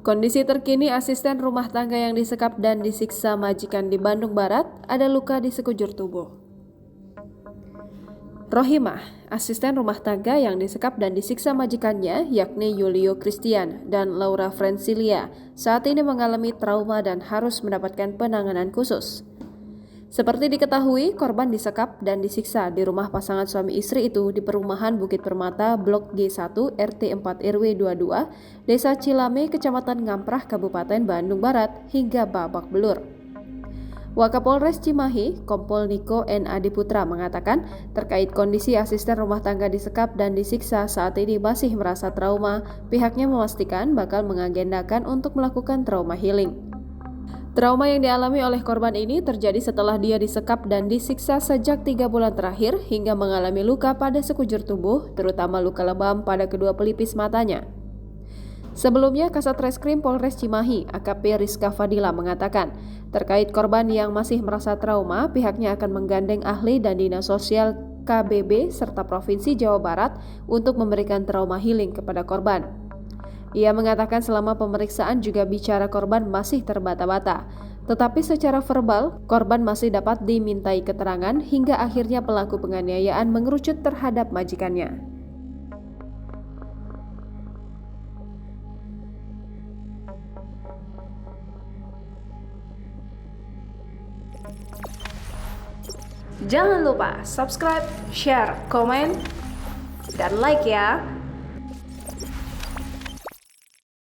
Kondisi terkini asisten rumah tangga yang disekap dan disiksa majikan di Bandung Barat, ada luka di sekujur tubuh. Rohimah, asisten rumah tangga yang disekap dan disiksa majikannya, yakni Yulio Christian dan Laura Francilia, saat ini mengalami trauma dan harus mendapatkan penanganan khusus. Seperti diketahui, korban disekap dan disiksa di rumah pasangan suami istri itu di perumahan Bukit Permata, Blok G1, RT 4 RW 22, Desa Cilame, Kecamatan Ngamprah, Kabupaten Bandung Barat, hingga babak belur. Wakapolres Cimahi, Kompol Niko N. Adiputra mengatakan terkait kondisi asisten rumah tangga disekap dan disiksa saat ini masih merasa trauma, pihaknya memastikan bakal mengagendakan untuk melakukan trauma healing. Trauma yang dialami oleh korban ini terjadi setelah dia disekap dan disiksa sejak 3 bulan terakhir hingga mengalami luka pada sekujur tubuh, terutama luka lebam pada kedua pelipis matanya. Sebelumnya, Kasat Reskrim Polres Cimahi, AKP Rizka Fadila mengatakan, terkait korban yang masih merasa trauma, pihaknya akan menggandeng ahli dan dinas sosial KBB serta Provinsi Jawa Barat untuk memberikan trauma healing kepada korban. Ia mengatakan selama pemeriksaan juga bicara korban masih terbata-bata, tetapi secara verbal, korban masih dapat dimintai keterangan hingga akhirnya pelaku penganiayaan mengerucut terhadap majikannya. Jangan lupa subscribe, share, komen, dan like ya!